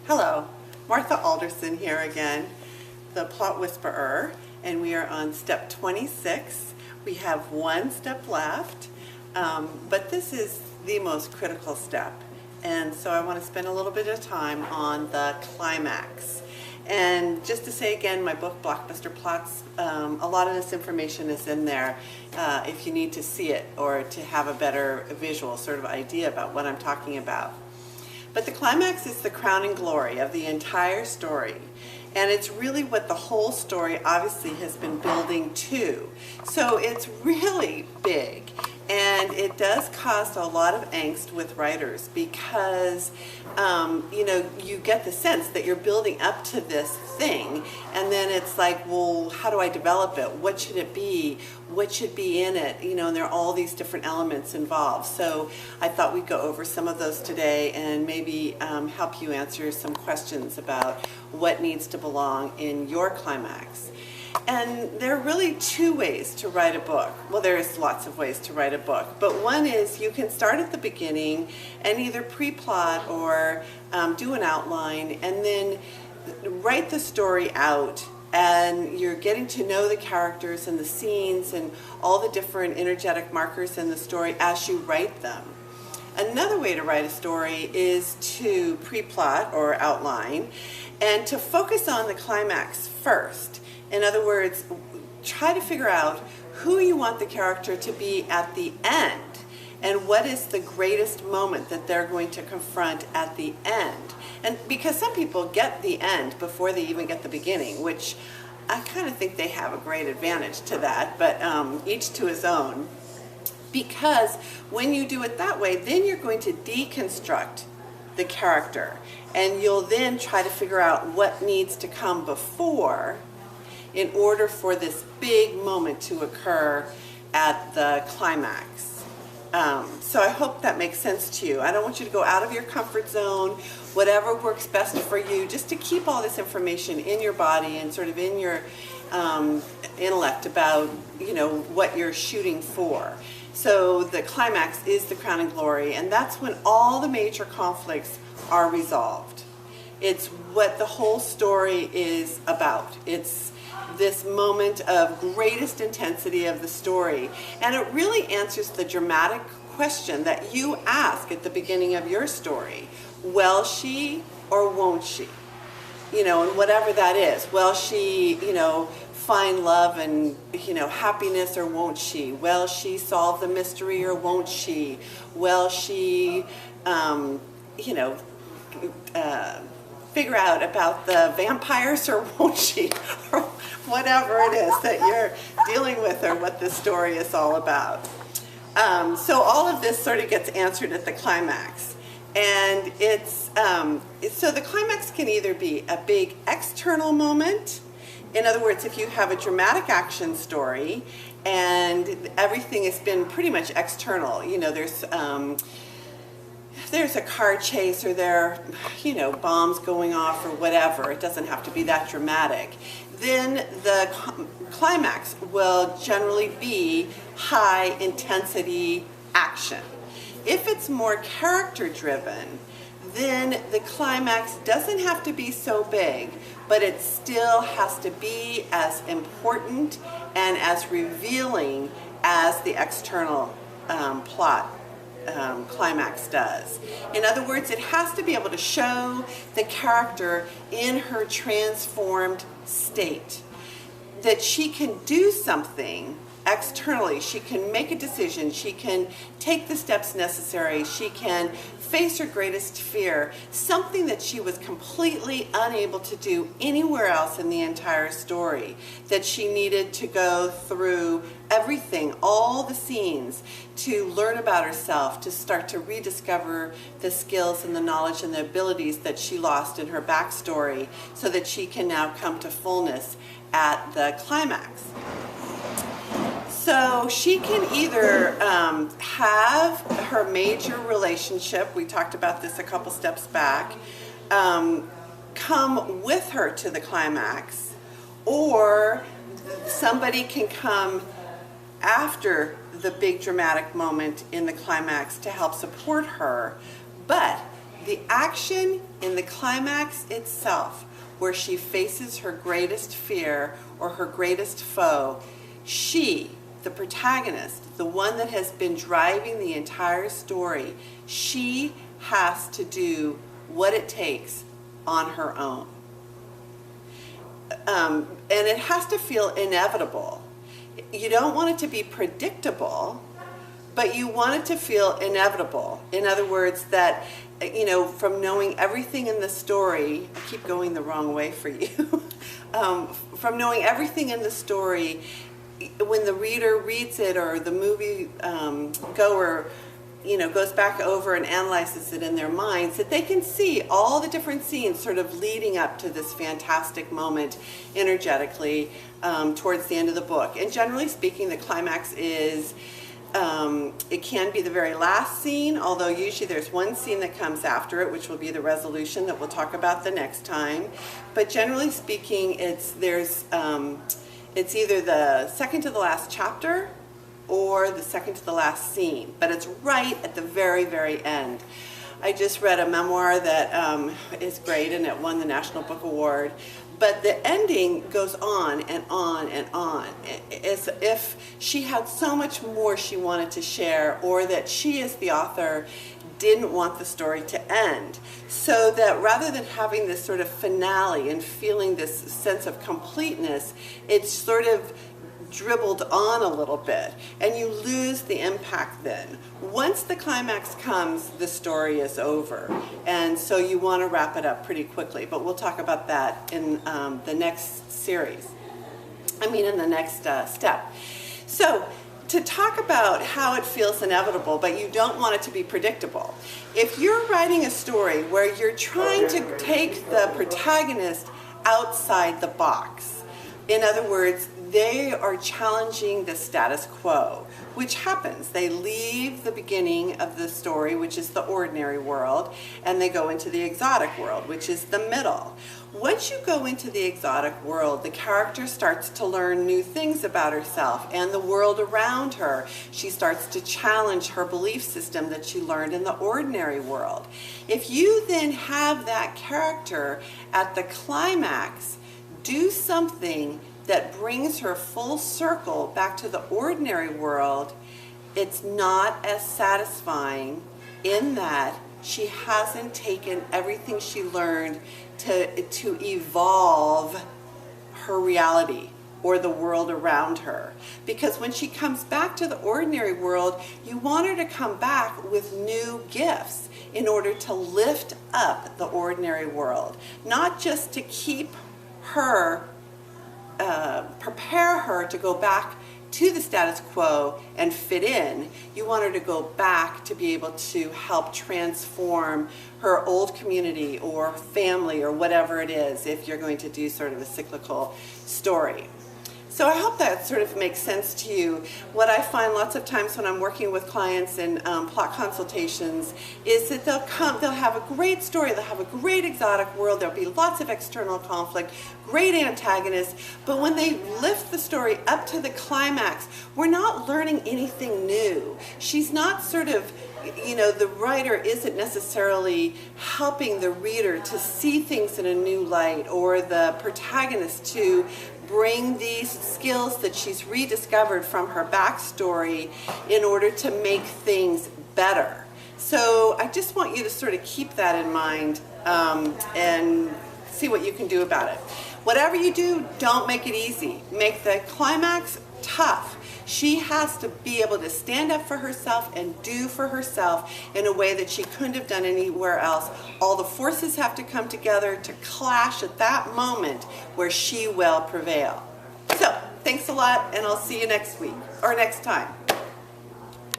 Hello, Martha Alderson here again, the plot whisperer, and we are on step 26. We have one step left, but this is the most critical step, and so I want to spend a little bit of time on the climax. And just to say again, my book, Blockbuster Plots, a lot of this information is in there if you need to see it or to have a better visual sort of idea about what I'm talking about. But the climax is the crowning glory of the entire story, and it's really what the whole story obviously has been building to. So it's really big, and it does cause a lot of angst with writers because you get the sense that you're building up to this thing, and then it's like, well, how do I develop it? What should it be? What should be in it? And there are all these different elements involved. So I thought we'd go over some of those today and maybe help you answer some questions about what needs to belong in your climax. And there are really two ways to write a book. Well, there's lots of ways to write a book, but one is you can start at the beginning and either pre-plot or do an outline and then write the story out, and you're getting to know the characters and the scenes and all the different energetic markers in the story as you write them. Another way to write a story is to pre-plot or outline and to focus on the climax first. In other words, try to figure out who you want the character to be at the end and what is the greatest moment that they're going to confront at the end. And because some people get the end before they even get the beginning, which I kind of think they have a great advantage to that, but each to his own. Because when you do it that way, then you're going to deconstruct the character, and you'll then try to figure out what needs to come before in order for this big moment to occur at the climax. So I hope that makes sense to you. I don't want you to go out of your comfort zone, whatever works best for you, just to keep all this information in your body and sort of in your intellect about what you're shooting for. So the climax is the crowning glory, and that's when all the major conflicts are resolved. It's what the whole story is about. It's this moment of greatest intensity of the story, and it really answers the dramatic question that you ask at the beginning of your story. Will she or won't she? And whatever that is. Will she, find love and, happiness, or won't she? Will she solve the mystery or won't she? Will she, figure out about the vampires or won't she? Or whatever it is that you're dealing with or what this story is all about. So all of this sort of gets answered at the climax. And it's, so the climax can either be a big external moment. In other words, if you have a dramatic action story and everything has been pretty much external, there's a car chase or there are, bombs going off or whatever. It doesn't have to be that dramatic. Then the climax will generally be high intensity action. If it's more character driven, then the climax doesn't have to be so big, but it still has to be as important and as revealing as the external plot climax does. In other words, it has to be able to show the character in her transformed state, that she can do something externally. She can make a decision. She can take the steps necessary. She can face her greatest fear, something that she was completely unable to do anywhere else in the entire story, that she needed to go through everything, all the scenes, to learn about herself, to start to rediscover the skills and the knowledge and the abilities that she lost in her backstory, so that she can now come to fullness at the climax. So she can either have her major relationship, we talked about this a couple steps back, come with her to the climax, or somebody can come after the big dramatic moment in the climax to help support her, but The action in the climax itself, where she faces her greatest fear or her greatest foe, she, the protagonist, the one that has been driving the entire story, she has to do what it takes on her own. And it has to feel inevitable. You don't want it to be predictable, but you want it to feel inevitable. In other words, that, you know, from knowing everything in the story, I keep going the wrong way for you, from knowing everything in the story, when the reader reads it or the movie goer, you know, goes back over and analyzes it in their minds, that they can see all the different scenes sort of leading up to this fantastic moment energetically towards the end of the book. And generally speaking, the climax is, it can be the very last scene, although usually there's one scene that comes after it, which will be the resolution that we'll talk about the next time. But generally speaking, it's either the second to the last chapter or the second to the last scene, but it's right at the very, very end. I just read a memoir that is great, and it won the National Book Award, but the ending goes on and on and on, as if she had so much more she wanted to share, or that she, as the author, didn't want the story to end. So that rather than having this sort of finale and feeling this sense of completeness, it's sort of dribbled on a little bit, and you lose the impact then. Once the climax comes, the story is over, and so you want to wrap it up pretty quickly, but we'll talk about that in the next series. In the next step. So, to talk about how it feels inevitable, but you don't want it to be predictable. If you're writing a story where you're trying to take the protagonist outside the box, in other words, they are challenging the status quo, which happens. They leave the beginning of the story, which is the ordinary world, and they go into the exotic world, which is the middle. Once you go into the exotic world, the character starts to learn new things about herself and the world around her. She starts to challenge her belief system that she learned in the ordinary world. If you then have that character at the climax do something that brings her full circle back to the ordinary world, it's not as satisfying in that she hasn't taken everything she learned to evolve her reality or the world around her. Because when she comes back to the ordinary world, you want her to come back with new gifts in order to lift up the ordinary world, not just to keep her prepare her to go back to the status quo and fit in. You want her to go back to be able to help transform her old community or family or whatever it is, if you're going to do sort of a cyclical story. So I hope that sort of makes sense to you. What I find lots of times when I'm working with clients in plot consultations is that they'll have a great story, they'll have a great exotic world, there'll be lots of external conflict, great antagonists, but when they lift the story up to the climax, we're not learning anything new. She's not sort of, the writer isn't necessarily helping the reader to see things in a new light, or the protagonist to bring these skills that she's rediscovered from her backstory in order to make things better. So I just want you to sort of keep that in mind and see what you can do about it. Whatever you do, don't make it easy. Make the climax tough. She has to be able to stand up for herself and do for herself in a way that she couldn't have done anywhere else. All the forces have to come together to clash at that moment where she will prevail. So, thanks a lot, and I'll see you next week, or next time.